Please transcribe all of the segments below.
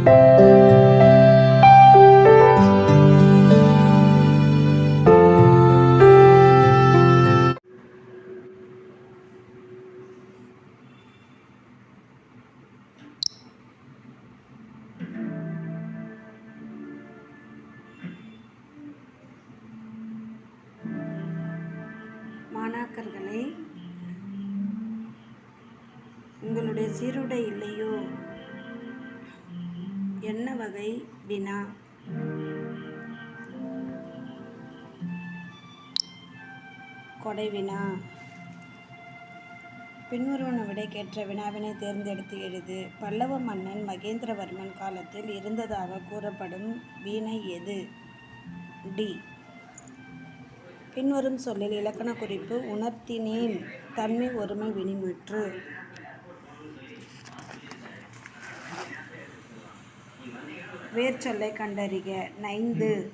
மாணாக்கர்களே, உங்களுடைய சீருடை இல்லையோ? என்ன வகை வினா? கொடை வினா. பின்வருவன விடைக்கேற்ற வினாவினை தேர்ந்தெடுத்து எழுது. பல்லவ மன்னன் மகேந்திரவர்மன் காலத்தில் இருந்ததாக கூறப்படும் வீணை எது? டி. பின்வரும் சொல்லில் இலக்கண குறிப்பு உணர்த்தினேன் தன்மை ஒருமை வினைமுற்று. வேர்ச்சொல்லை கண்டறிக. நைந்து.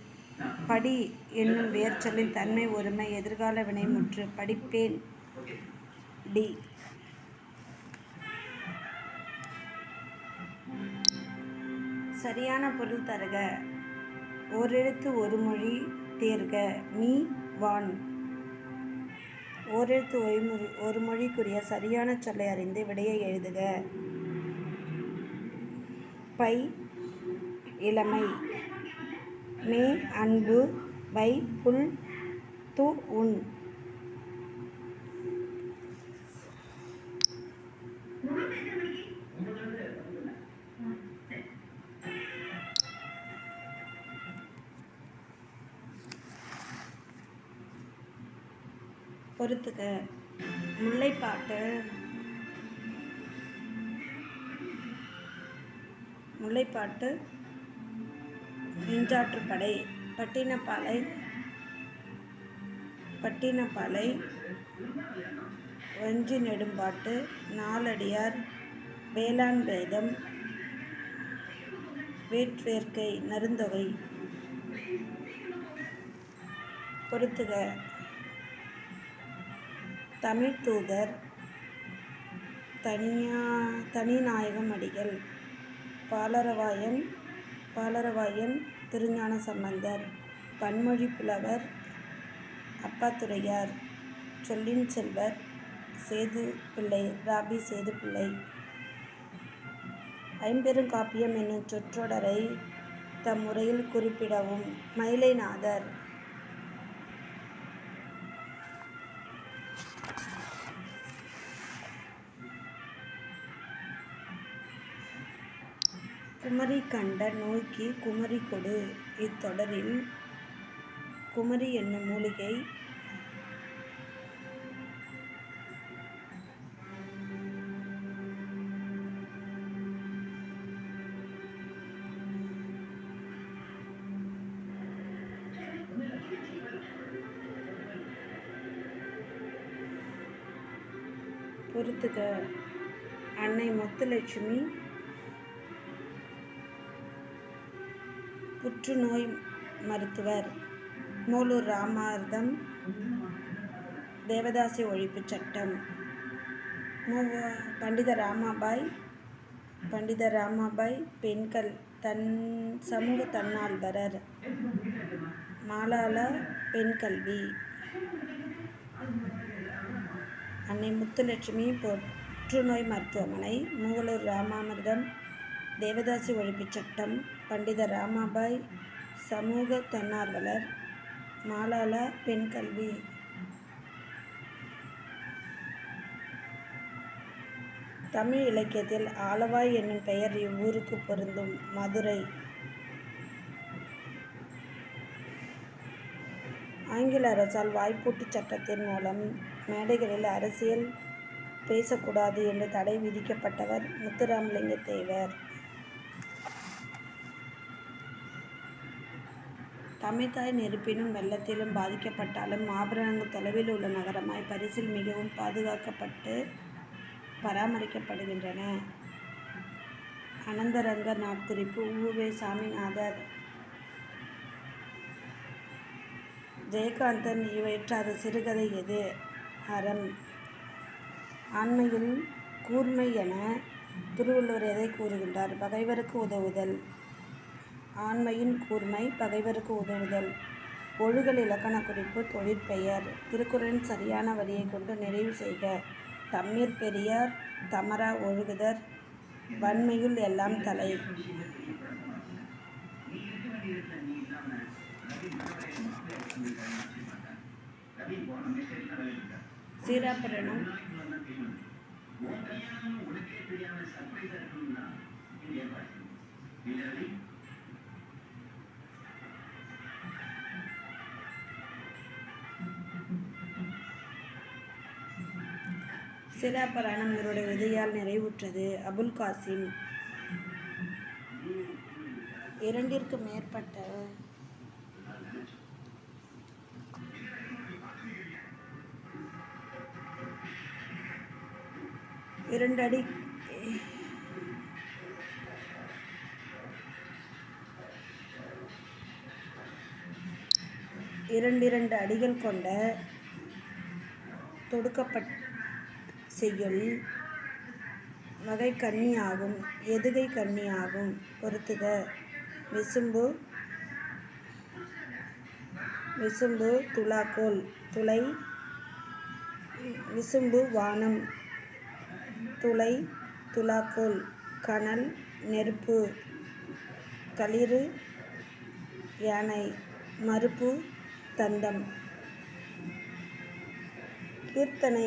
படி என்னும் வேர்ச்சொல்லின் தன்மை ஒருமை எதிர்கால வினைமுற்று. படிப்பேன். டி. சரியான பொருள் தருக. ஓரெழுத்து ஒரு மொழி தேர்க. மீ வான். ஓரெழுத்து ஒரு மொழிக்குரிய சரியான சொல்லை அறிந்து விடையை எழுதுக. பை இளமை. மே அன்பு. வை புல். து உன். பொறுத்துக. முல்லைப்பாட்டு நெஞ்சாற்றுப்படை. பட்டினப்பாலை வஞ்சி நெடும்பாட்டு. நாலடியார். வேளாண் வேதம். வேட்வேர்க்கை நருந்தொகை. பொறுத்துக. தமிழ் தூதர். தனிநாயகம் அடிகள். பாலரவாயன் திருஞான சம்பந்தர். பன்மொழி புலவர் அப்பாத்துரையார். சொல்லின் செல்வர் சேதுப்பிள்ளை. ராபி சேதுப்பிள்ளை. ஐம்பெருங்காப்பியம் என்னும் சொற்றொடரை தம் உரையில் குறிப்பிடவும். மயிலைநாதர். குமரி கண்ட நோய்க்கு குமரி கொடு. இத்தொடரில் குமரி என்னும் மூலிகை பொறுத்துக. அன்னை முத்துலட்சுமி புற்றுநோய் மருத்துவர். மூலூர் ராமார்த்தம். தேவதாசி ஒழிப்புச் சட்டம். பண்டித ராமாபாய் பெண்கள் சமூக தன்னார்வலர். மாலாலா பெண் கல்வி. அன்னை முத்துலட்சுமி புற்றுநோய் மருத்துவமனை. மூலூர் ராமாமிர்தம். தேவதாசி ஒழிப்புச் சட்டம். பண்டித ராமாபாய் சமூக தன்னார்வலர். மாலாலா பெண் கல்வி. தமிழ் இலக்கியத்தில் ஆலவாய் என்னும் பெயர் இவ்வூருக்கு பொருந்தும். மதுரை. ஆங்கில அரசால் வாய்ப்பூட்டுச் சட்டத்தின் மூலம் மேடைகளில் அரசியல் பேசக்கூடாது என்று தடை விதிக்கப்பட்டவர் முத்துராமலிங்க தேவர். தமிழ்த்தாய் நெருப்பிலும் வெள்ளத்திலும் பாதிக்கப்பட்டாலும் ஆபரணங்கள் தொலைவில் உள்ள நகரமாய் பரிசில் மிகவும் பாதுகாக்கப்பட்டு பராமரிக்கப்படுகின்றன. அனந்தரங்க நாட்குறிப்பு. உ.வே. சாமிநாதர். ஜெயகாந்தன் இயற்றாத சிறுகதை எது? அறம். ஆண்மையில் கூர்மை என திருவள்ளுவர் எதை கூறுகின்றார்? பகைவருக்கு உதவுதல். ஆண்மையின் கூர்மை பகைவருக்கு உதவுதல். ஒழுகல் இலக்கண குறிப்பு தொழிற்பெயர். திருக்குறளின் சரியான வரியை கொண்டு நிறைவு செய்க. தம்மீர் பெரியார் தமரா ஒழுகுதர் வன்மையுள் எல்லாம் தலை. சீராபுராணம் சிராபுராணம் இவருடைய விதையால் நிறைவுற்றது. அபுல் காசிம். இரண்டிற்கு மேற்பட்ட இரண்டு அடிகள் கொண்ட தொடுக்கப்பட்ட செய்யுள் வகை கன்னி ஆகும். எதுகை கன்னி ஆகும். பொறுத்துக. விசும்பு துலாக்கோல் துளை. விசும்பு வானம் துளை துலாக்கோல். கனல் நெருப்பு. களிறு யானை. மறுப்பு தந்தம். கீர்த்தனை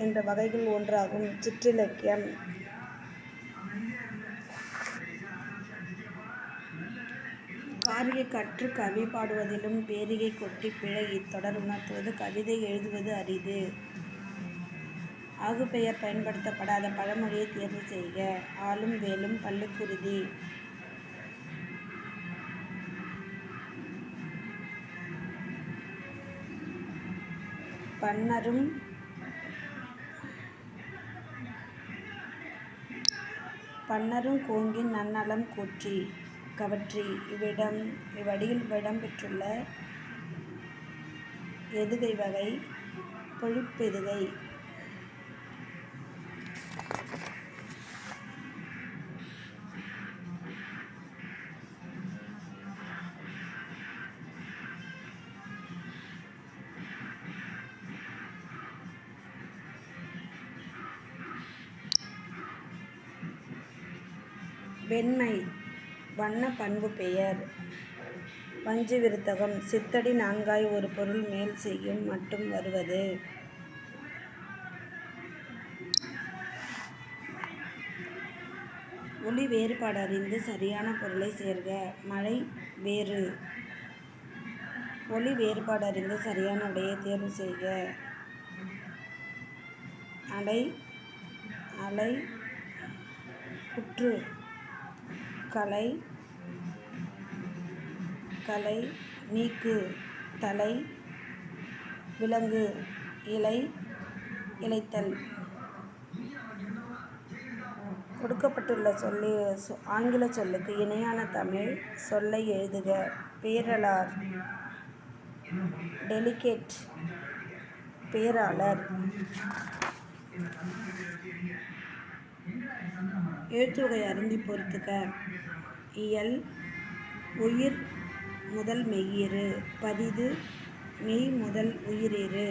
என்ற வகைகள் ஒன்றாகும். சிற்றிலக்கியம். காரிகை கற்று கவி பாடுவதிலும் பேரிகை கொட்டி பிழை இத்தொடர் உணர்த்துவது கவிதை எழுதுவது அரிது. ஆகுபெயர் பயன்படுத்தப்படாத பழமொழியை தேர்வு செய்க. ஆளும் வேலும் பல்லுக்குருதி. பன்னரும் கோங்கின் நன்னலம் கவற்றி. இவ்வடியில் இடம்பெற்றுள்ள எதுகை வகை பொழிப்பெதுகை. வெண்மை வண்ண பண்பு பெயர். வஞ்சி விருத்தகம். சித்தடி நான்காய் ஒரு பொருள் மேல் செய்யும் மட்டும் வருவது. ஒளி வேறுபாடு அறிந்து சரியான பொருளை சேர்க. மழை வேறு. ஒளி வேறுபாடு அறிந்து சரியான உடையை தேர்வு செய்க. அலை புற்று. கலை நீக்கு. தலை விலங்கு. இளைத்தல். கொடுக்கப்பட்டுள்ள ஆங்கில சொல்லுக்கு இணையான தமிழ் சொல்லை எழுதுக. பேரலார். டெலிகேட் பேராளர். எழுத்துவகை அருந்தி பொறுத்துக. இயல் உயிர் முதல் மெய்யிரு. பதிது மெய் முதல் உயிரிரு.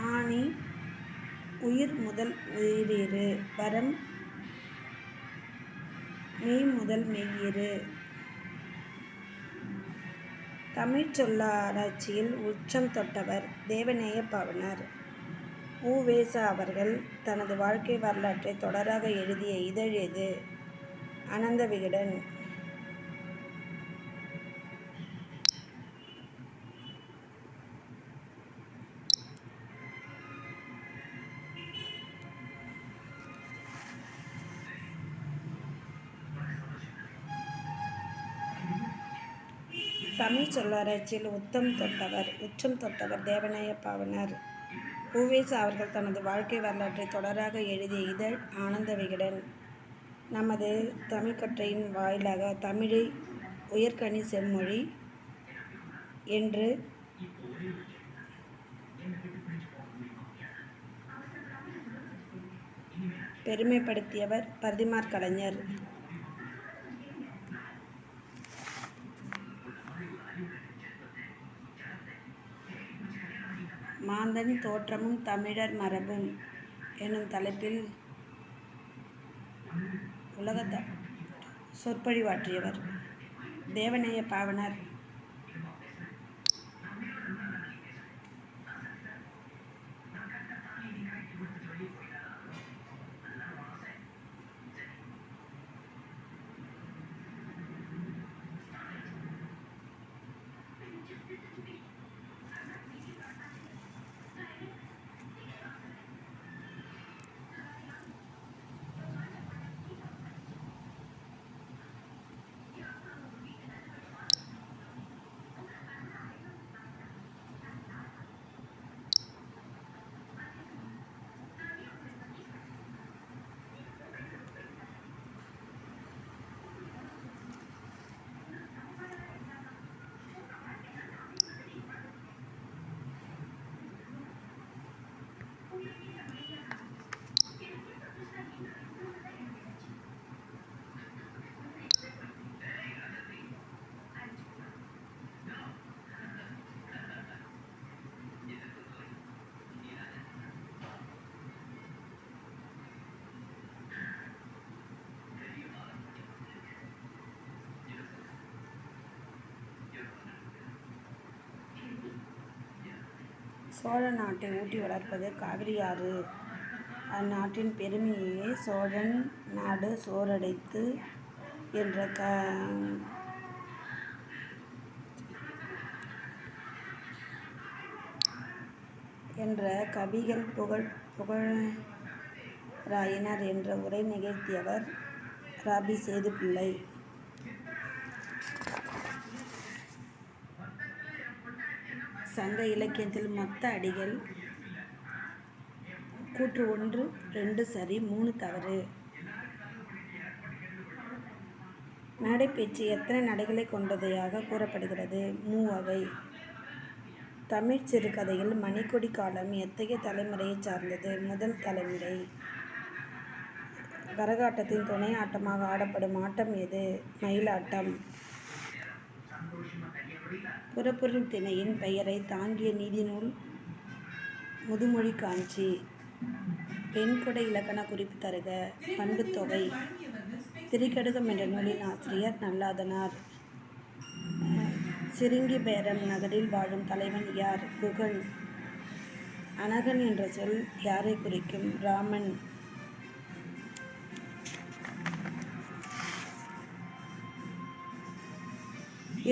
ஆணி உயிர் முதல் உயிரிரு. வரம் மெய் முதல் மெய்யிரு. தமிழ் சொல்லாராய்ச்சியில் உச்சம் தொட்டவர் தேவநேய பாவாணர். உ.வே.சா. அவர்கள் தனது வாழ்க்கை வரலாற்றை தொடராக எழுதிய இதழ் எது? அனந்த விகடன். தமிழ் சொல்லாராய்ச்சியில் உச்சம் தொட்டவர் தேவநேய பாவாணர். உ.வே.சா. அவர்கள் தனது வாழ்க்கை வரலாற்றை தொடராக எழுதிய இதழ் ஆனந்த விகடன். நமது தமிழ்கற்றையின் வாயிலாக தமிழை உயர்கனி செம்மொழி என்று பெருமைப்படுத்தியவர் பரிதிமாற் கலைஞர். மாந்தன் தோற்றமும் தமிழர் மரபும் என்னும் தலைப்பில் உலக சொற்பொழிவாற்றியவர். தேவநேய பாவனர். சோழ நாட்டை ஊட்டி வளர்ப்பது காவிரியாறு. அந்நாட்டின் பெருமையே சோழன் நாடு சோறடைத்து என்ற கவிகள் புகழராயினர் என்ற உரை நிகழ்த்தியவர் ராபி சேதுப்பிள்ளை. சங்க இலக்கியத்தில் மொத்த அடிகள் கூற்று 1 2 சரி 3 தவறு. மேடைப்பேச்சு எத்தனை நடைகளை கொண்டதையாக கூறப்படுகிறது? 3 வகை. தமிழ் சிறுகதையில் மணிக்கொடி காலம் எத்தகைய தலைமுறையை சார்ந்தது? முதல் தலைமுறை. கரகாட்டத்தின் துணை ஆட்டமாக ஆடப்படும் ஆட்டம் எது? மயிலாட்டம். புறப்பொருள் திணையின் பெயரை தாங்கிய நீதிநூல் முதுமொழி காஞ்சி. பெண்கொடை இலக்கண குறிப்பு தருக. பண்புத்தொகை. திரிகடுகம் என்ற நூலின் ஆசிரியர் நல்லாதனார். சிருங்கிபேரம் நகரில் வாழும் தலைவன் யார்? குகன். அனகன் என்ற சொல் யாரை குறிக்கும்? ராமன்.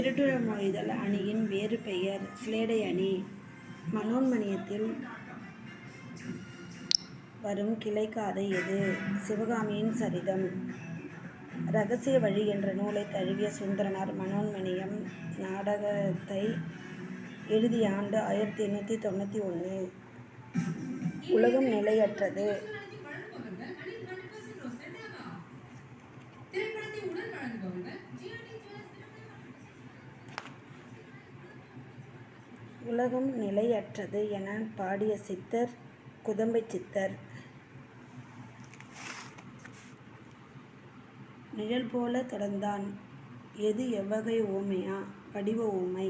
இருட்டுழமொழிதல் அணியின் வேறு பெயர் சிலேடை அணி. மனோன்மணியத்தில் வரும் கிளைக்காதை எது? சிவகாமியின் சரிதம். இரகசிய வழி என்ற நூலை தழுவிய சுந்தரனார் மனோன்மணியம் நாடகத்தை எழுதிய ஆண்டு 1891. உலகம் நிலையற்றது. உலகம் நிலையற்றது என பாடிய சித்தர் குதம்பை சித்தர். நிழல் போல தொடர்ந்தான். எது எவ்வகை ஊமையா? வடிவ ஊமை.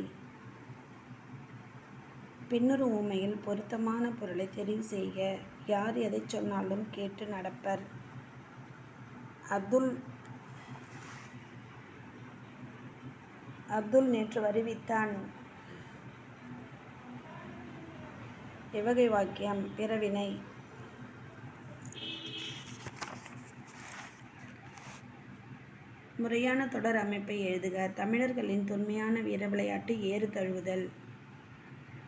பின்னொரு ஊமையில் பொருத்தமான பொருளை தெரிவு செய்க. யார் எதை சொன்னாலும் கேட்டு நடப்பர். அப்துல் நேற்று வருவித்தான். எவ்வகை வாக்கியம்? பிறவினை. முறையான தொடர் அமைப்பை எழுதுக. தமிழர்களின் தொன்மையான வீர விளையாட்டு ஏறு தழுவுதல்.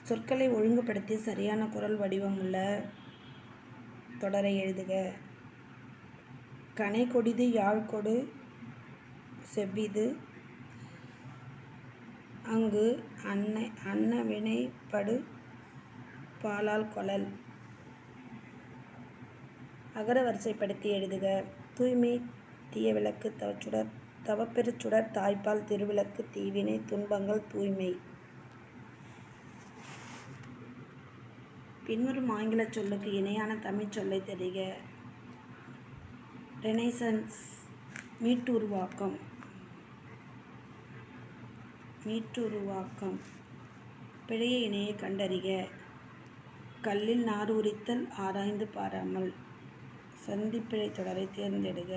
சொற்களை ஒழுங்குபடுத்தி சரியான குரல் வடிவமுள்ள தொடரை எழுதுக. கனை கொடிது யாழ்கொடு செவ்விது அங்கு அன்ன வினைப்படு பாலால் கொளல். அகர வரிசைப்படுத்தி எழுதுக. தூய்மை தீயவிளக்கு தவப்பெருச்சுடர் தாய்ப்பால் திருவிளக்கு தீவினை துன்பங்கள் தூய்மை. பின்வரும் ஆங்கில சொல்லுக்கு இணையான தமிழ் சொல்லை தெரிக. ரெனைசன்ஸ் மீட்டுருவாக்கம். பிழைய இணையை கண்டறிக. கல்லில் நார் உரித்தல் ஆராய்ந்து பாராமல். சந்திப்பிழை தொடரை தேர்ந்தெடுக.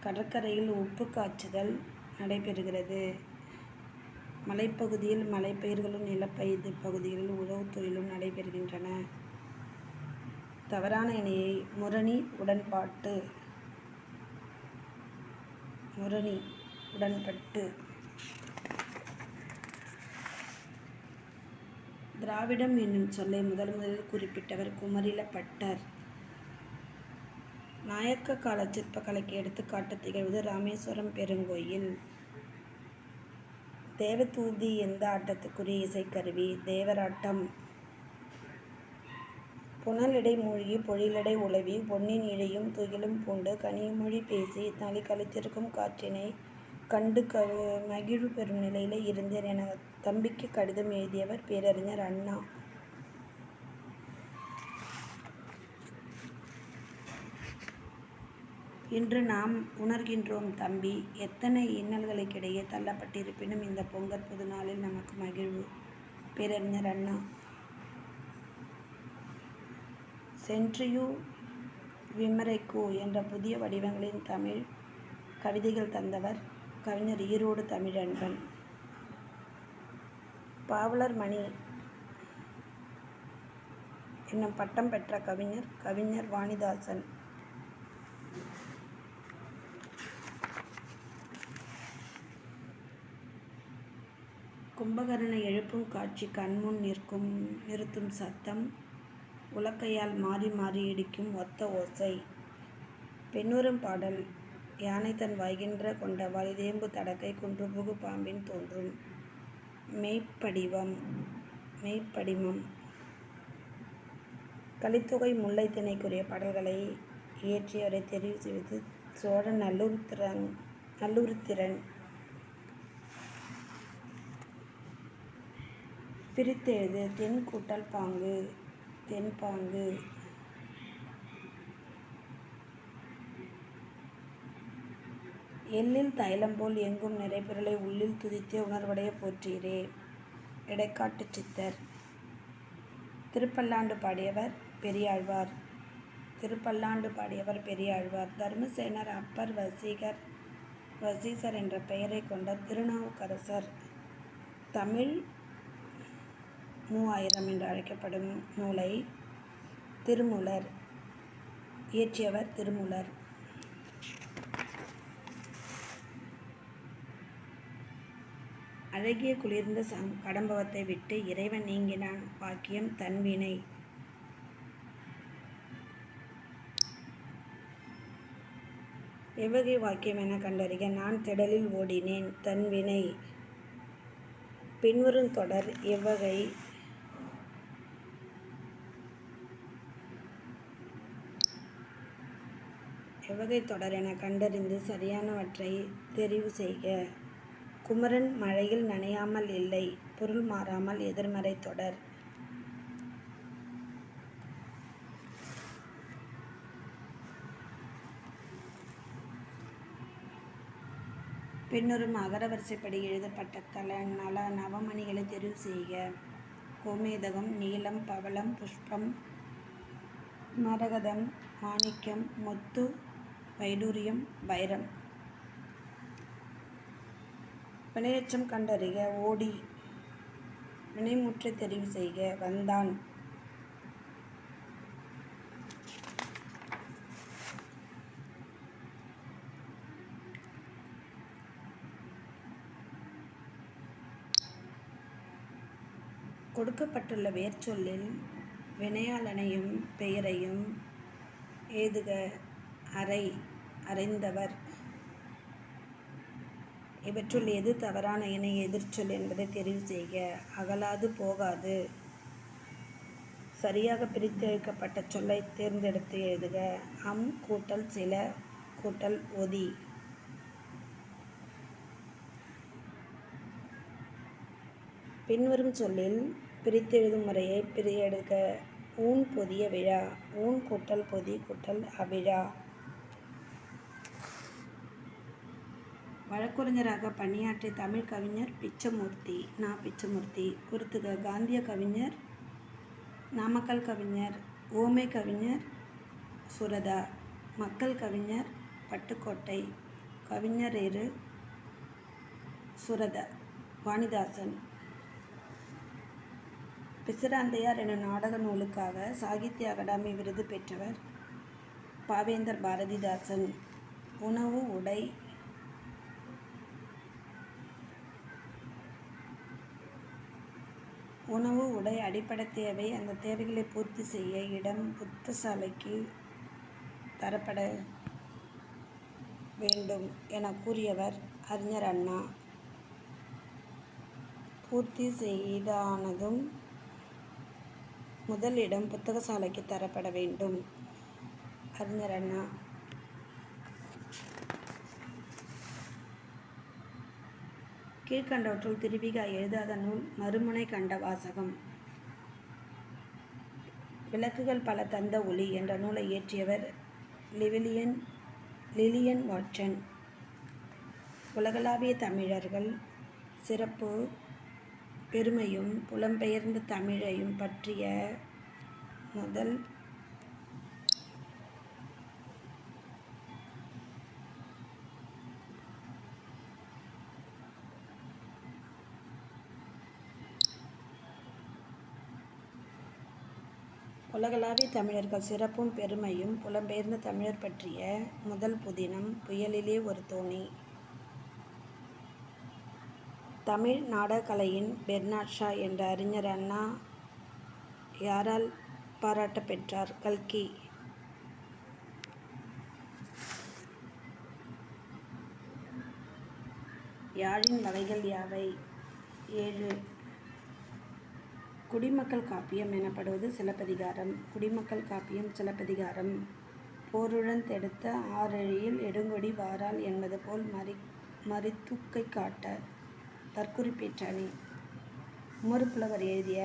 கடற்கரையில் உப்பு காய்ச்சுதல் நடைபெறுகிறது. மலைப்பகுதியில் மலைப்பயிர்களும் நிலப்பயிர் பகுதிகளில் உழவு தொழிலும் நடைபெறுகின்றன. தவறான இணையை முரணி உடன்பட்டு. திராவிடம் என்னும் சொல்லை முதலில் குறிப்பிட்டவர் குமரிலப்பட்டர். நாயக்க கால சிற்பக்கலைக்கு எடுத்துக்காட்டு திகழ்வது ராமேஸ்வரம் பெருங்கோயில். தேவதூதி எந்த ஆட்டத்துக்குரிய இசைக்கருவி? தேவராட்டம். புனலிடை மூழ்கி பொழிலிடை உலவி பொன்னின் இழையும் துகிலும் பூண்டு கனிமொழி பேசி நாளை கழித்திருக்கும் காற்றினை கண்டு மகிழ்வு பெறும் நிலையில இருந்தேன் என தம்பிக்கு கடிதம் எழுதியவர் பேரறிஞர் அண்ணா. இன்று நாம் உணர்கின்றோம் தம்பி, எத்தனை இன்னல்களுக்கிடையே தள்ளப்பட்டிருப்பினும் இந்த பொங்கல் புது நாளில் நமக்கு மகிழ்வு. பேரறிஞர் அண்ணா. சென்ட்ரியூ விமரைக்கு என்ற புதிய வடிவங்களின் தமிழ் கவிதைகள் தந்தவர் கவிஞர் ஈரோடு தமிழன்பன். பாவலர் மணி என்னும் பட்டம் பெற்ற கவிஞர் வாணிதாசன். கும்பகர்ணனை எழுப்பும் காட்சி கண்முன் நிறுத்தும் சத்தம் உலக்கையால் மாறி மாறி இடிக்கும் ஒத்த ஓசை. பெண்ணுறும் பாடல் யானை தன் வாய்கின்ற கொண்ட வலிதேம்பு தடக்கை குன்றுபுகு பாம்பின் தோன்றும். மெய்ப்படிமம். கலித்தொகை முல்லை திணைக்குரிய பாடல்களை இயற்றியவரை தெரிவு செய்வது சோழ நல்லூர்திறன். பிரித்தெழுது தென் கூட்டல் பாங்கு. தென்பாங்கு. எள்ளில் தைலம் போல் எங்கும் நிறைபொருளை உள்ளில் துதித்தே உணர்வடைய போற்றீரே. இடைக்காட்டு சித்தர். திருப்பல்லாண்டு பாடியவர் பெரியாழ்வார். தர்மசேனர் அப்பர் வசீசர் என்ற பெயரை கொண்ட திருநாவுக்கரசர். தமிழ் 3000 என்று அழைக்கப்படும் நூலை திருமூலர் இயற்றியவர் திருமூலர். அழகிய குளிர்ந்த கடம்பவத்தை விட்டு இறைவன் நீங்கினான் வாக்கியம் தன்வினை. எவ்வகை வாக்கியம் என கண்டறிக. நான் திடலில் ஓடினேன் தன்வினை. பின்வரும் தொடர் எவ்வகை? தொடர் என கண்டறிந்து சரியானவற்றை தெரிவு செய்க. குமரன் மழையில் நனையாமல் இல்லை. பொருள் மாறாமல் எதிர்மறை தொடர். பின்வரும் அகரவரிசைப்படி எழுதப்பட்ட நவமணிகளை தெரிவு செய்க. கோமேதகம், நீலம், பவளம், புஷ்பம், மரகதம், மாணிக்கம், முத்து, வைடூரியம், வைரம். வினையெச்சம் கண்டறிக. ஓடி. வினைமுற்றை தெரிவு செய்க. வந்தான். கொடுக்கப்பட்டுள்ள வேர்ச்சொல்லில் வினையாளனையும் பெயரையும் ஏதுக. அறை, அறைந்தவர். இவற்றுள் எது தவறான இணை எதிர்ச்சொல் என்பதை தெரிவு செய்க. அகலாது, போகாது. சரியாக பிரித்தெழுக்கப்பட்ட சொல்லை தேர்ந்தெடுத்து எழுதுக. அம் கூட்டல் சில கூட்டல் ஒதி. பின்வரும் சொல்லில் பிரித்தெழுதும் முறையை எடுக்க. ஊன் பொதிய விழா. ஊன் கூட்டல் பொதி கூட்டல் அவிழா. வழக்குரைஞராக பணியாற்றிய தமிழ் கவிஞர் பிச்சமூர்த்தி. நா. பிச்சமூர்த்தி. பொறுத்துக. காந்திய கவிஞர், நாமக்கல் கவிஞர், உவமை கவிஞர் சுரதா, மக்கள் கவிஞர் பட்டுக்கோட்டை, கவிஞரேறு சுரதா, வாணிதாசன். பிசிராந்தையார் எனும் நாடக நூலுக்காக சாகித்ய அகாடமி விருது பெற்றவர் பாவேந்தர் பாரதிதாசன். உணவு, உடை அடிப்படை தேவை. அந்த தேவைகளை பூர்த்தி செய்ய இடம் புத்தகசாலைக்கு தரப்பட வேண்டும் என கூறியவர் அறிஞர் அண்ணா. பூர்த்தி செய்தானதும் முதல் இடம் புத்தகசாலைக்கு தரப்பட வேண்டும். அறிஞர் அண்ணா. கீழ்கண்டவற்றுள் திருவிகா எழுதாத நூல் மறுமுனை கண்ட வாசகம். விளக்குகள் பல தந்த ஒளி என்ற நூலை இயற்றியவர் லிலியன் வாட்சன். உலகளாவிய தமிழர்கள் சிறப்பு பெருமையும் புலம்பெயர்ந்த தமிழையும் பற்றிய முதல் உலகளாவிய தமிழர்கள் சிறப்பும் பெருமையும் புலம்பெயர்ந்த தமிழர் பற்றிய முதல் புதினம் புயலிலே ஒரு தோணி. தமிழ் நாடகக்கலையின் பெர்னாட் ஷா என்ற அறிஞர் அண்ணா யாரால் பாராட்ட பெற்றார்? கல்கி. யாழின் வகைகள் யாவை? 7. குடிமக்கள் காப்பியம் எனப்படுவது சிலப்பதிகாரம். குடிமக்கள் காப்பியம் சிலப்பதிகாரம். போருழந் தெடுத்த ஆறெழியில் எடுங்கொடி வாரால் என்பது போல் மறித்துக்கை காட்ட தற்குறிப்பேற்றானே. உமறுப்புலவர் எழுதிய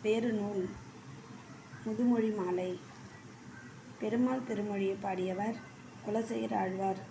வேறு நூல் முதுமொழி மாலை. பெருமாள் திருமொழியை பாடியவர் குலசேகர ஆழ்வார்.